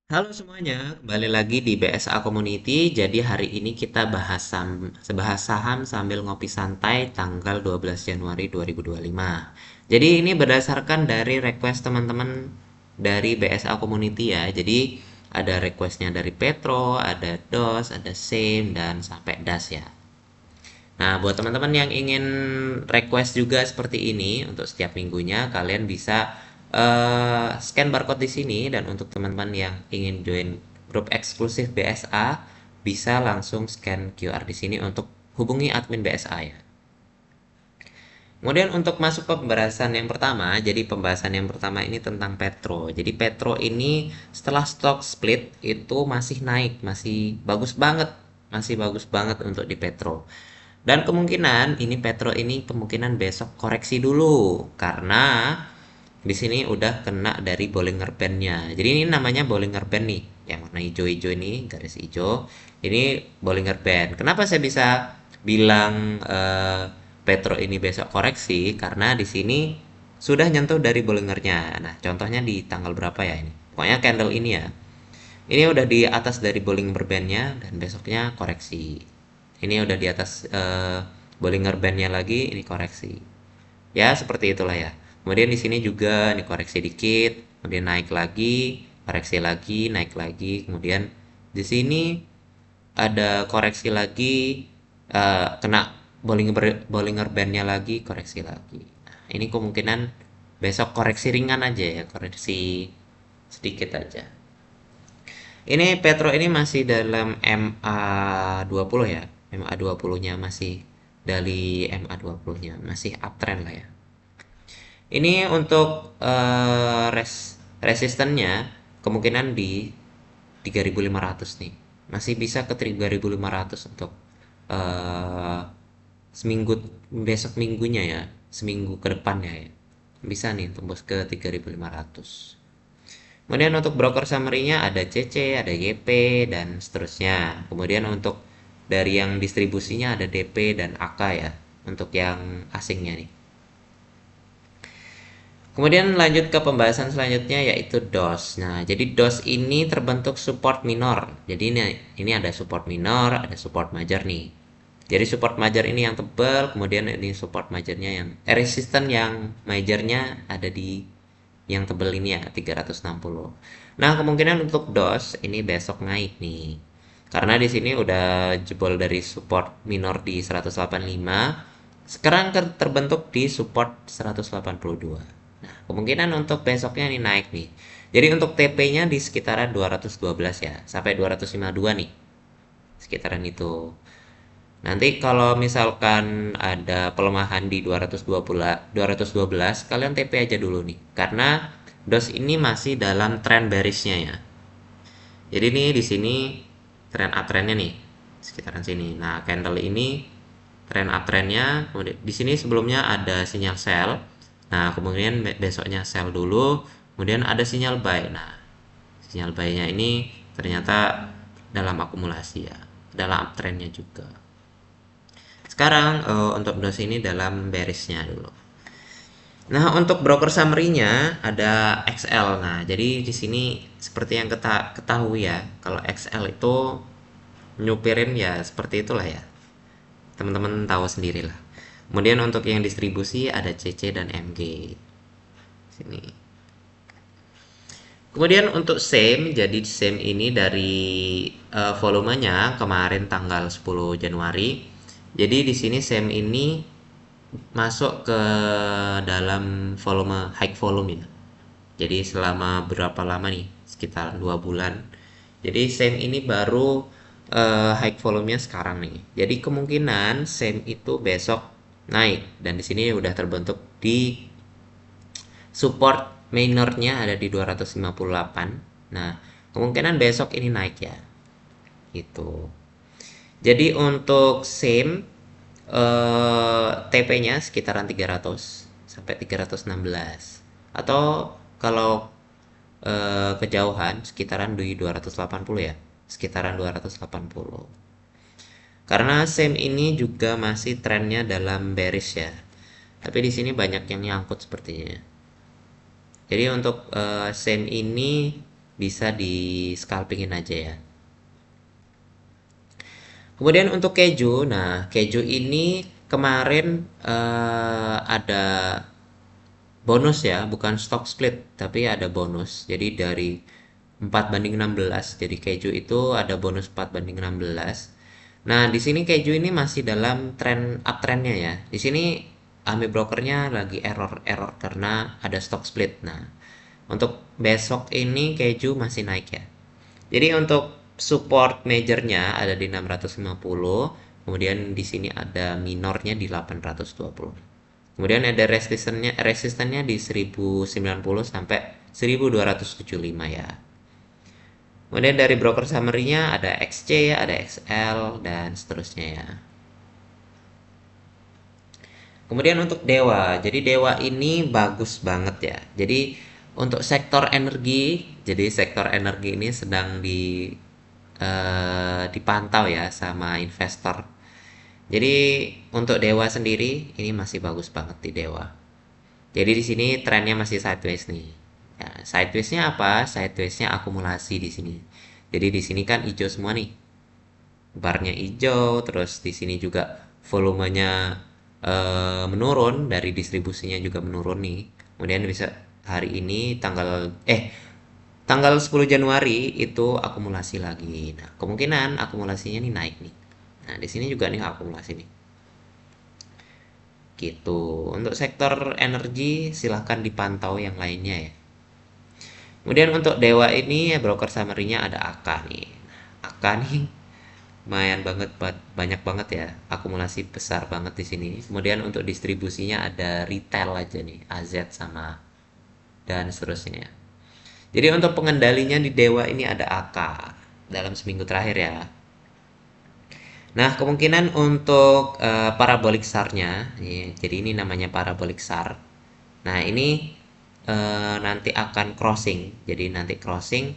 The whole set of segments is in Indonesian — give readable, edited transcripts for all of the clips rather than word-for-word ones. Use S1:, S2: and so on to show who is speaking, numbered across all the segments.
S1: Halo semuanya, kembali lagi di BSA Community. Jadi hari ini kita bahas saham sambil ngopi santai tanggal 12 Januari 2025. Jadi ini berdasarkan dari request teman-teman dari BSA Community ya. Jadi ada requestnya dari Petro, ada DOS, ada SEM, dan sampai DAS ya. Nah, buat teman-teman yang ingin request juga seperti ini untuk setiap minggunya, kalian bisa scan barcode di sini. Dan untuk teman-teman yang ingin join grup eksklusif BSA, bisa langsung scan QR di sini untuk hubungi admin BSA ya. Kemudian untuk masuk ke pembahasan yang pertama, jadi pembahasan yang pertama ini tentang Petro. Jadi Petro ini setelah stock split itu masih naik, masih bagus banget untuk di Petro. Dan kemungkinan ini Petro ini kemungkinan besok koreksi dulu karena di sini udah kena dari Bollinger Band-nya. Jadi ini namanya Bollinger Band nih, yang warna hijau-hijau ini, garis hijau. Ini Bollinger Band. Kenapa saya bisa bilang Petro ini besok koreksi? Karena di sini sudah nyentuh dari Bollinger-nya. Nah, contohnya di tanggal berapa ya ini? Pokoknya candle ini ya. Ini udah di atas dari Bollinger Band-nya dan besoknya koreksi. Ini udah di atas Bollinger Band-nya lagi, ini koreksi. Ya, seperti itulah ya. Kemudian di sini juga ini koreksi dikit, kemudian naik lagi, koreksi lagi, naik lagi. Kemudian di sini ada koreksi lagi, kena Bollinger Band-nya lagi, koreksi lagi. Nah, ini kemungkinan besok koreksi ringan aja ya, koreksi sedikit aja. Ini Petro ini masih dalam MA20 ya. MA20-nya masih dari MA20-nya masih uptrend lah ya. Ini untuk resistennya kemungkinan di 3.500 nih. Masih bisa ke 3.500 untuk eh, seminggu besok minggunya ya, seminggu ke depannya ya. Bisa nih tembus ke 3.500. Kemudian untuk broker summary-nya ada CC, ada YP, dan seterusnya. Kemudian untuk dari yang distribusinya ada DP dan AK ya, untuk yang asingnya nih. Kemudian lanjut ke pembahasan selanjutnya yaitu DOS. Nah, jadi DOS ini terbentuk support minor. Jadi ini ada support minor, ada support major nih. Jadi support major ini yang tebal, kemudian ini support majornya yang resisten yang majornya ada di yang tebal ini ya 360. Nah, kemungkinan untuk DOS ini besok naik nih. Karena di sini udah jebol dari support minor di 185, sekarang terbentuk di support 182. Nah, kemungkinan untuk besoknya ini naik nih. Jadi untuk TP-nya di sekitaran 212 ya, sampai 252 nih. Sekitaran itu. Nanti kalau misalkan ada pelemahan di 212, kalian TP aja dulu nih. Karena DOS ini masih dalam trend bearish-nya ya. Jadi ini di sini trend uptrend-nya nih, sekitaran sini. Nah, candle ini trend uptrend-nya, kemudian di sini sebelumnya ada sinyal sell. Nah, kemudian besoknya sell dulu, kemudian ada sinyal buy. Nah, sinyal buy-nya ini ternyata dalam akumulasi ya, dalam uptrend-nya juga. Sekarang untuk DOS ini dalam bearish-nya dulu. Nah, untuk broker summary-nya ada XL. Nah, jadi di sini seperti yang ketahui ya, kalau XL itu nyupirin ya seperti itulah ya. Teman-teman tahu sendirilah. Kemudian untuk yang distribusi ada CC dan MG. Sini. Kemudian untuk SEM, jadi SEM ini dari volumenya kemarin tanggal 10 Januari. Jadi di sini SEM ini masuk ke dalam volume high volume ya. Jadi selama berapa lama nih? Sekitar 2 bulan. Jadi SEM ini baru high volume-nya sekarang nih. Jadi kemungkinan SEM itu besok naik dan di sini udah terbentuk di support minornya ada di 258. Nah, kemungkinan besok ini naik ya. Gitu. Jadi untuk same TP-nya sekitaran 300 sampai 316. Atau kalau kejauhan sekitaran di 280 ya. Sekitaran 280. Karena same ini juga masih trennya dalam bearish ya. Tapi di sini banyak yang nyangkut sepertinya. Jadi untuk same ini bisa di scalpingin aja ya. Kemudian untuk keju, nah keju ini kemarin ada bonus ya, bukan stock split, tapi ada bonus. Jadi dari 4:16, jadi keju itu ada bonus 4:16. Nah, di sini keju ini masih dalam tren uptrendnya ya. Di sini Ami brokernya lagi error karena ada stock split. Nah, untuk besok ini keju masih naik ya. Jadi untuk support majornya ada di 650, kemudian di sini ada minornya di 820. Kemudian ada resistennya di 1090 sampai 1275 ya. Kemudian dari broker summary-nya ada XC, ada XL dan seterusnya ya. Kemudian untuk Dewa, jadi Dewa ini bagus banget ya. Jadi untuk sektor energi, jadi sektor energi ini sedang dipantau ya sama investor. Jadi untuk Dewa sendiri ini masih bagus banget di Dewa. Jadi di sini trennya masih sideways nih. Ya, sidewaysnya apa? Sidewaysnya akumulasi di sini. Jadi di sini kan hijau semua nih, barnya hijau, terus di sini juga volumenya menurun, dari distribusinya juga menurun nih. Kemudian bisa hari ini tanggal 10 Januari itu akumulasi lagi. Nah, kemungkinan akumulasinya nih naik nih. Nah, di sini juga nih akumulasi nih. Gitu. Untuk sektor energi silahkan dipantau yang lainnya ya. Kemudian untuk Dewa ini ya broker summary-nya ada AK nih. AK nih lumayan banget, banyak banget ya, akumulasi besar banget di sini. Kemudian untuk distribusinya ada retail aja nih, AZ sama dan seterusnya. Jadi untuk pengendalinya di Dewa ini ada AK dalam seminggu terakhir ya. Nah, kemungkinan untuk parabolic SAR-nya, ya, jadi ini namanya parabolic SAR. Nah, ini nanti akan crossing. Jadi nanti crossing,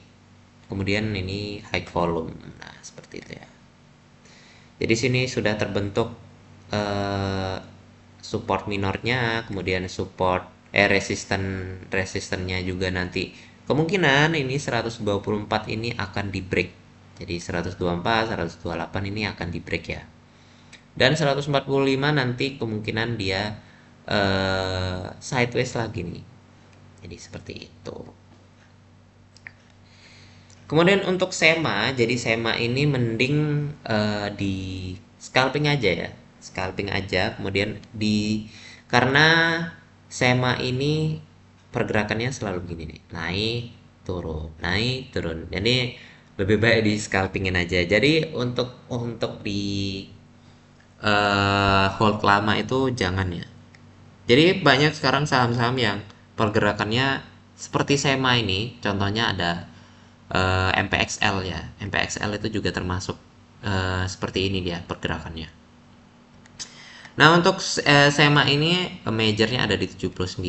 S1: kemudian ini high volume. Nah, seperti itu ya. Jadi sini sudah terbentuk eh, support minornya, kemudian resistennya juga nanti kemungkinan ini 124 ini akan di break. Jadi 124, 128 ini akan di break ya. Dan 145 nanti kemungkinan dia sideways lagi nih. Jadi seperti itu. Kemudian untuk SEMA, jadi SEMA ini mending di scalping aja ya, scalping aja. Kemudian karena SEMA ini pergerakannya selalu begini nih, naik turun. Jadi lebih baik di scalpingin aja. Jadi untuk di hold lama itu jangan ya. Jadi banyak sekarang saham-saham yang pergerakannya seperti SEMA ini, contohnya ada MPXL ya. MPXL itu juga termasuk seperti ini dia pergerakannya. Nah, untuk SEMA ini majornya ada di 79,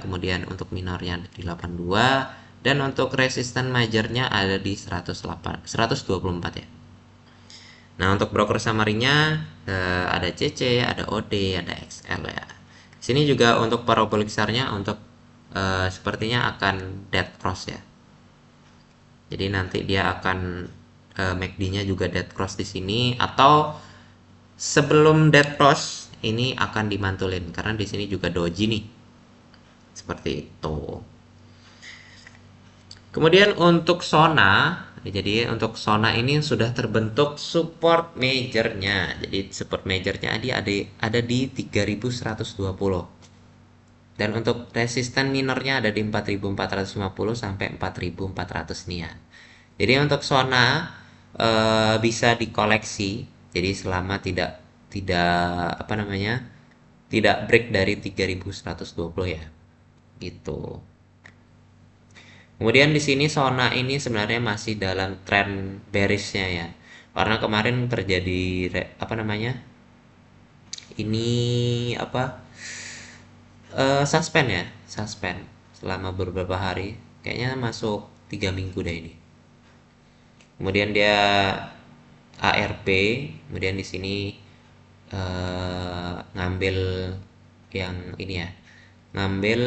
S1: kemudian untuk minornya ada di 82, dan untuk resisten majornya ada di 108, 124 ya. Nah, untuk broker summary-nya ada CC, ada OD, ada XL ya. Sini juga untuk parabolic SAR-nya untuk sepertinya akan dead cross ya. Jadi nanti dia akan MACD-nya juga dead cross di sini, atau sebelum dead cross ini akan dimantulin karena di sini juga doji nih. Seperti itu. Kemudian untuk Sona, jadi untuk Sona ini sudah terbentuk support majornya. Jadi support majornya ada di 3120. Dan untuk resisten minornya ada di 4450 sampai 4400 nih ya. Jadi untuk Sona bisa dikoleksi. Jadi selama tidak apa namanya? Tidak break dari 3120 ya. Gitu. Kemudian di sini Sona ini sebenarnya masih dalam tren bearishnya ya. karena kemarin terjadi apa namanya, ini apa, suspend ya, suspend selama beberapa hari, kayaknya masuk 3 minggu deh ini. Kemudian dia ARP, kemudian di sini ngambil yang ini ya, ngambil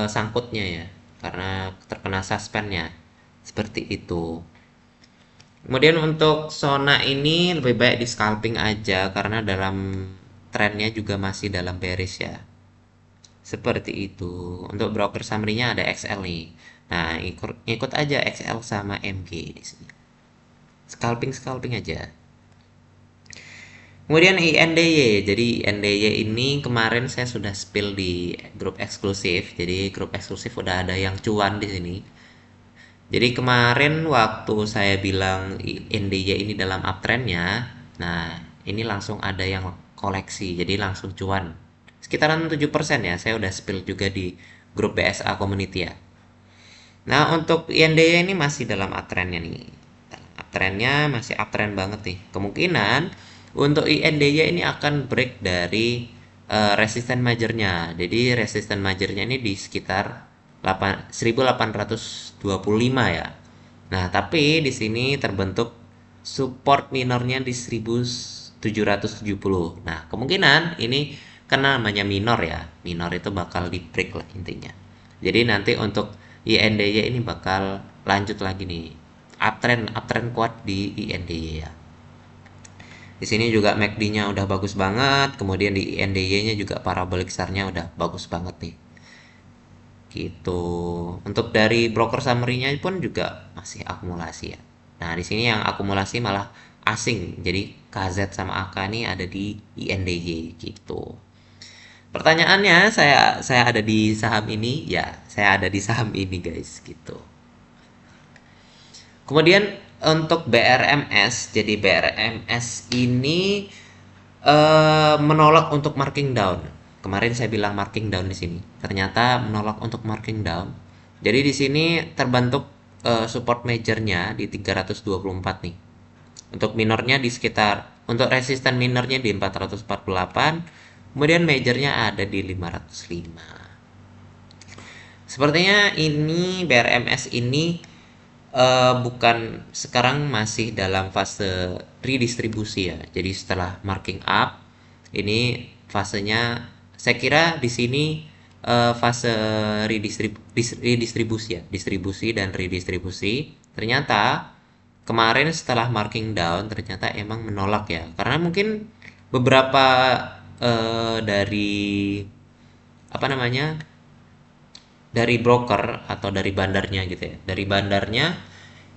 S1: sangkutnya ya, karena terkena suspendnya, seperti itu. Kemudian untuk Sona ini lebih baik di scalping aja karena dalam trennya juga masih dalam bearish ya. Seperti itu. Untuk broker summary-nya ada XL nih. Nah, ikut aja XL sama MG di sini. Scalping aja. Kemudian INDY. Jadi INDY ini kemarin saya sudah spill di grup eksklusif. Jadi grup eksklusif udah ada yang cuan di sini. Jadi kemarin waktu saya bilang INDY ini dalam uptrendnya, nah ini langsung ada yang koleksi, jadi langsung cuan. Sekitaran 7% ya, saya udah spill juga di grup BSA community ya. Nah untuk INDY ini masih dalam uptrendnya nih. Uptrendnya masih uptrend banget nih. Kemungkinan untuk INDY ini akan break dari resisten majornya. Jadi resisten majornya ini di sekitar 1825 ya. Nah, tapi di sini terbentuk support minornya di 1770. Nah, kemungkinan ini karena namanya minor ya. Minor itu bakal di break lah intinya. Jadi nanti untuk INDY ini bakal lanjut lagi nih. Uptrend kuat di INDY ya. Di sini juga MACD-nya udah bagus banget, kemudian di INDY-nya juga parabolic SAR-nya udah bagus banget nih. Gitu. Untuk dari broker summary-nya pun juga masih akumulasi ya. Nah, di sini yang akumulasi malah asing. Jadi KZ sama AK ini ada di INDY gitu. Pertanyaannya, saya ada di saham ini, ya, saya ada di saham ini guys, gitu. Kemudian untuk BRMS, jadi BRMS ini menolak untuk marking down. Kemarin saya bilang marking down di sini. Ternyata menolak untuk marking down. Jadi di sini terbentuk support majornya di 324 nih. Untuk minornya di sekitar, untuk resisten minornya di 448, kemudian majornya ada di 505. Sepertinya ini BRMS ini bukan, sekarang masih dalam fase redistribusi ya. Jadi setelah marking up, ini fasenya saya kira di sini fase redistribusi ya, distribusi dan redistribusi. Ternyata kemarin setelah marking down ternyata emang menolak ya, karena mungkin beberapa dari apa namanya, dari broker atau dari bandarnya gitu ya, dari bandarnya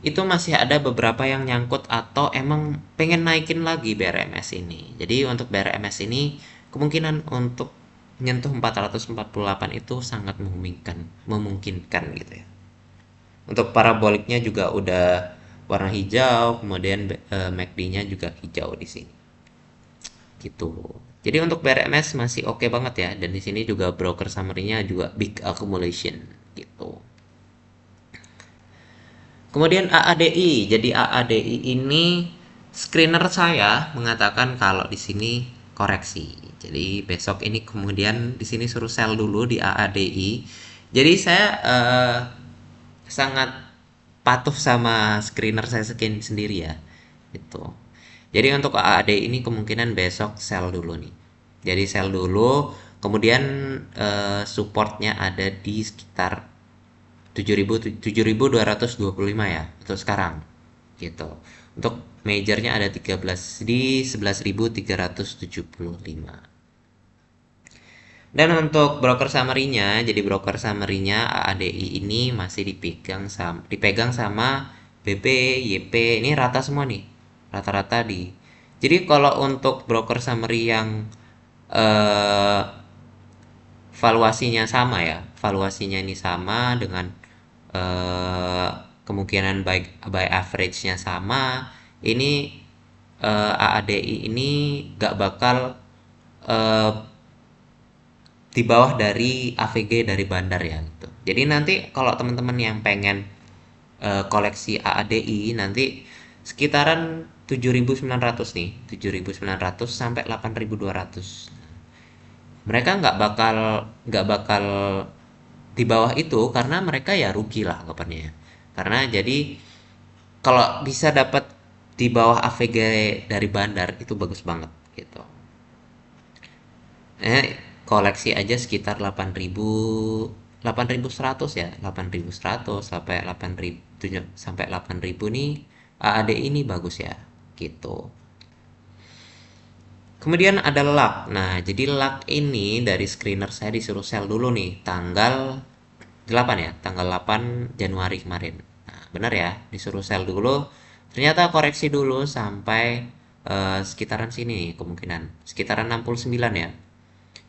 S1: itu masih ada beberapa yang nyangkut atau emang pengen naikin lagi BRMS ini. Jadi untuk BRMS ini kemungkinan untuk menyentuh 448 itu sangat memungkinkan gitu ya. Untuk paraboliknya juga udah warna hijau, kemudian MACD-nya juga hijau di sini. Gitu. Jadi untuk BRMS masih oke banget ya, dan di sini juga broker summary-nya juga big accumulation gitu. Kemudian AADI. Jadi AADI ini screener saya mengatakan kalau di sini koreksi. Jadi besok ini kemudian di sini suruh sell dulu di AADI. Jadi saya sangat patuh sama screener saya sendiri ya. Itu. Jadi untuk AADI ini kemungkinan besok sell dulu nih. Jadi sell dulu, kemudian supportnya ada di sekitar 7.225 ya untuk sekarang gitu. Untuk majornya ada 13 di 11.375. Dan untuk broker summary-nya, jadi broker summary-nya AADI ini masih dipegang sama BP, YP, ini rata semua nih. Rata-rata di. Jadi kalau untuk broker summary yang valuasinya sama ya, valuasinya ini sama dengan kemungkinan by average-nya sama, ini AADI ini gak bakal di bawah dari AVG dari bandar ya gitu. Jadi nanti kalau teman-teman yang pengen koleksi AADI, nanti sekitaran 7.900 nih, 7.900 sampai 8.200. Mereka nggak bakal di bawah itu karena mereka ya rugi lah anggapannya. Karena jadi kalau bisa dapat di bawah AVG dari bandar itu bagus banget gitu. Koleksi aja sekitar 8.100 ya, 8.100 sampai 8.000 sampai 8.000 nih AAD ini bagus ya gitu. Kemudian ada luck. Nah, jadi luck ini dari screener saya disuruh sell dulu nih tanggal 8 ya, tanggal 8 Januari kemarin. Nah, benar ya, disuruh sell dulu. Ternyata koreksi dulu sampai sekitaran sini kemungkinan. Sekitaran 69 ya.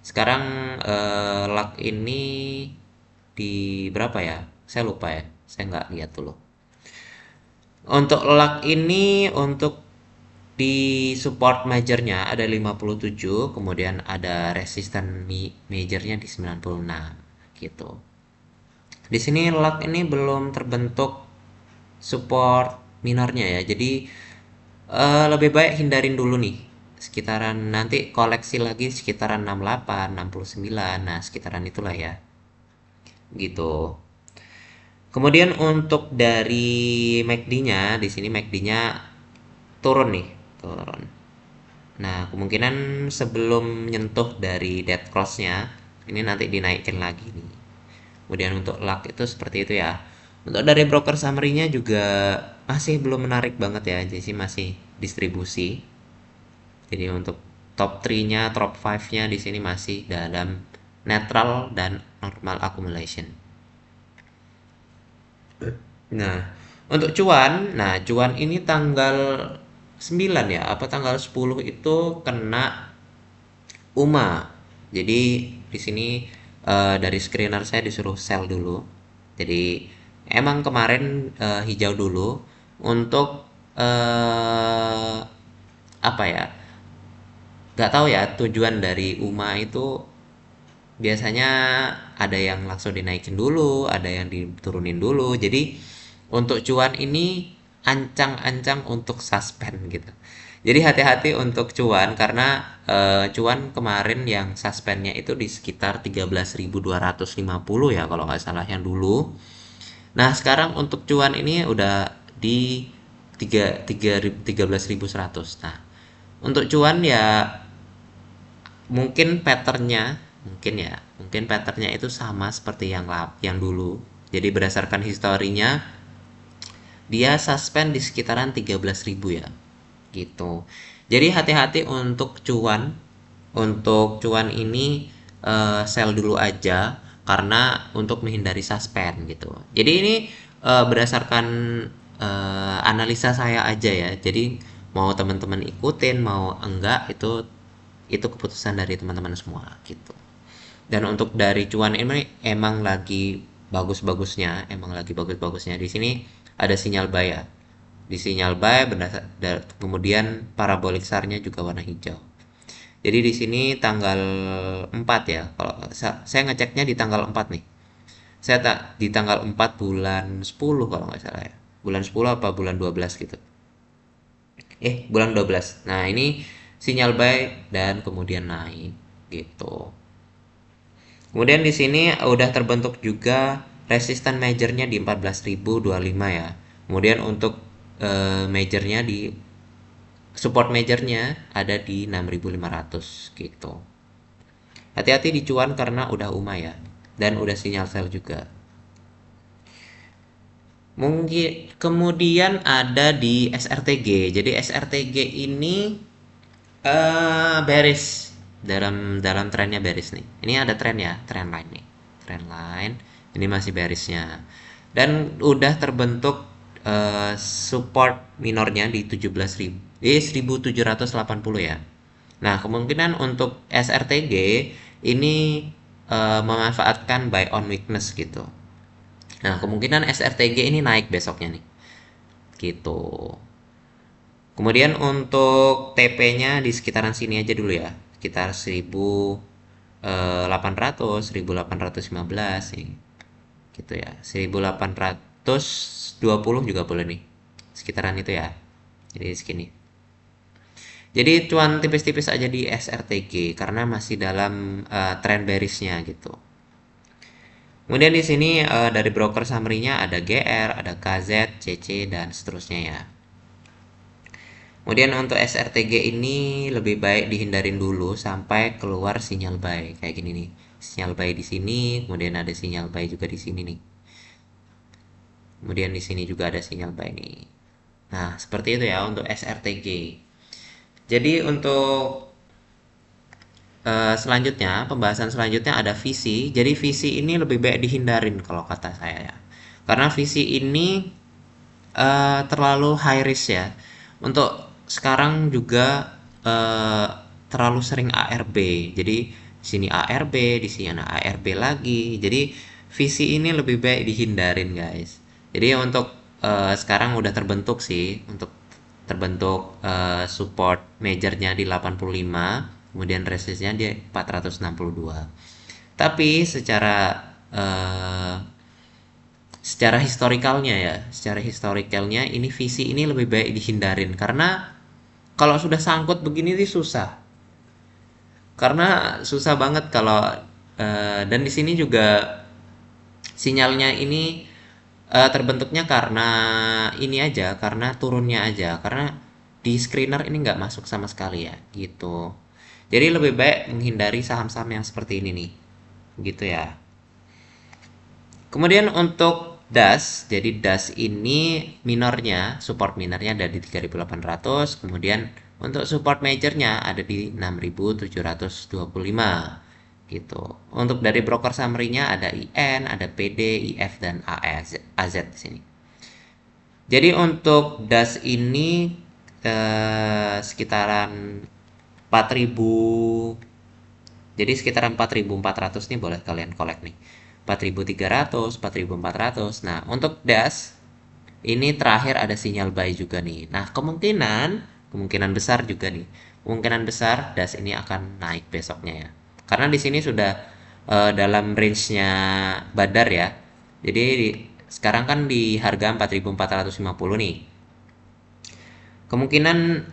S1: Sekarang luck ini di berapa ya? Saya lupa ya. Saya nggak lihat dulu. Untuk luck ini untuk di support majornya ada 57, kemudian ada resisten majornya di 96 gitu. Di sini luck ini belum terbentuk support minornya ya. Jadi lebih baik hindarin dulu nih. Sekitaran nanti koleksi lagi sekitaran 68, 69. Nah, sekitaran itulah ya. Gitu. Kemudian untuk dari MACD-nya, di sini MACD-nya turun nih, turun. Nah, kemungkinan sebelum menyentuh dari dead cross-nya, ini nanti dinaikin lagi nih. Kemudian untuk luck itu seperti itu ya. Untuk dari broker summary-nya juga masih belum menarik banget ya, jadi masih distribusi. Jadi untuk top 3-nya, top 5-nya di sini masih dalam neutral dan normal accumulation. Nah, untuk cuan, nah cuan ini tanggal 9 ya, apa tanggal 10 itu kena UMA. Jadi di sini dari screener saya disuruh sell dulu. Jadi emang kemarin hijau dulu untuk apa ya? Gak tahu ya tujuan dari UMA itu biasanya ada yang langsung dinaikin dulu, ada yang diturunin dulu. Jadi untuk cuan ini ancang-ancang untuk suspend gitu. Jadi hati-hati untuk cuan karena cuan kemarin yang suspendnya itu di sekitar 13.250 ya kalau nggak salah yang dulu. Nah sekarang untuk cuan ini udah di 13.100. Nah untuk cuan ya mungkin patternnya itu sama seperti yang dulu. Jadi berdasarkan historinya dia suspend di sekitaran 13.000 ya gitu. Jadi hati-hati untuk cuan. Untuk cuan ini sell dulu aja karena untuk menghindari suspend gitu. Jadi ini berdasarkan analisa saya aja ya. Jadi mau teman-teman ikutin mau enggak itu keputusan dari teman-teman semua gitu. Dan untuk dari cuan ini emang lagi bagus-bagusnya di sini ada sinyal buy ya. Di sinyal buy kemudian parabolik SAR-nya juga warna hijau. Jadi di sini tanggal 4 ya. Kalau saya ngeceknya di tanggal 4 nih. Saya tak di tanggal 4 bulan 10 kalau nggak salah ya. Bulan 10 apa bulan 12 gitu. Bulan 12. Nah, ini sinyal buy dan kemudian naik gitu. Kemudian di sini udah terbentuk juga resisten majornya di 14.025 ya. Kemudian untuk majornya di support majornya ada di 6.500 gitu. Hati-hati di cuan karena udah UMA ya dan udah sinyal sell juga. Mungkin kemudian ada di SRTG. Jadi SRTG ini bearish dalam trennya bearish nih. Ini ada tren ya, trend line nih. Trend line ini masih bearishnya. Dan udah terbentuk support minornya di 1780 ya. Nah, kemungkinan untuk SRTG ini memanfaatkan buy on weakness gitu. Nah, kemungkinan SRTG ini naik besoknya nih. Gitu. Kemudian untuk TP-nya di sekitaran sini aja dulu ya. Sekitar 1800, 1815 nih. Gitu ya. 1820 juga boleh nih. Sekitaran itu ya. Jadi segini. Jadi cuan tipis-tipis aja di SRTG karena masih dalam trend bearish-nya gitu. Kemudian di sini dari broker summary-nya ada GR, ada KZ, CC, dan seterusnya ya. Kemudian untuk SRTG ini lebih baik dihindarin dulu sampai keluar sinyal buy kayak gini nih. Sinyal buy di sini, kemudian ada sinyal buy juga di sini nih. Kemudian di sini juga ada sinyal buy nih. Nah, seperti itu ya untuk SRTG. Jadi untuk selanjutnya, pembahasan selanjutnya ada visi. Jadi visi ini lebih baik dihindarin kalau kata saya ya. Karena visi ini terlalu high risk ya. Untuk sekarang juga terlalu sering ARB. Jadi di sini ARB, di sini ada ARB lagi. Jadi visi ini lebih baik dihindarin guys. Jadi untuk sekarang udah terbentuk sih, untuk terbentuk support majornya di 85, kemudian resistnya di 462. Tapi secara historikalnya ini visi ini lebih baik dihindarin karena kalau sudah sangkut begini sih susah. Karena susah banget kalau dan di sini juga sinyalnya ini terbentuknya karena ini aja, karena turunnya aja, karena di screener ini nggak masuk sama sekali ya, gitu. Jadi lebih baik menghindari saham-saham yang seperti ini nih, gitu ya. Kemudian untuk DAS, jadi DAS ini minornya, support minornya ada di 3.800, kemudian untuk support majornya ada di 6.725 gitu. Untuk dari broker summary-nya ada IN, ada PD, IF dan AZ di sini. Jadi untuk DAS ini sekitaran 4.000, jadi sekitaran 4.400 nih boleh kalian collect nih. 4.300, 4.400. Nah, untuk DAS ini terakhir ada sinyal buy juga nih. Nah, kemungkinan besar juga nih. Kemungkinan besar DAS ini akan naik besoknya ya. Karena di sini sudah dalam range-nya Badar ya. Jadi sekarang kan di harga 4.450 nih. Kemungkinan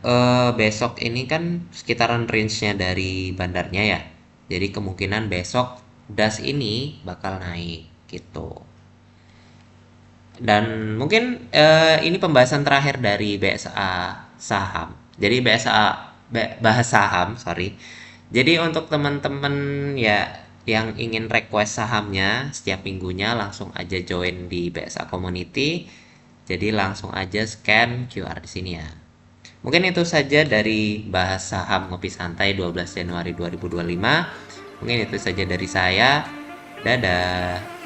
S1: besok ini kan sekitaran range-nya dari bandarnya ya. Jadi kemungkinan besok DAS ini bakal naik gitu. Dan mungkin ini pembahasan terakhir dari BSA saham. Jadi bahas saham, sorry. Jadi untuk teman-teman ya yang ingin request sahamnya setiap minggunya langsung aja join di BSA Community. Jadi langsung aja scan QR di sini ya. Mungkin itu saja dari bahas saham ngopi santai 12 Januari 2025. Mungkin itu saja dari saya. Dadah.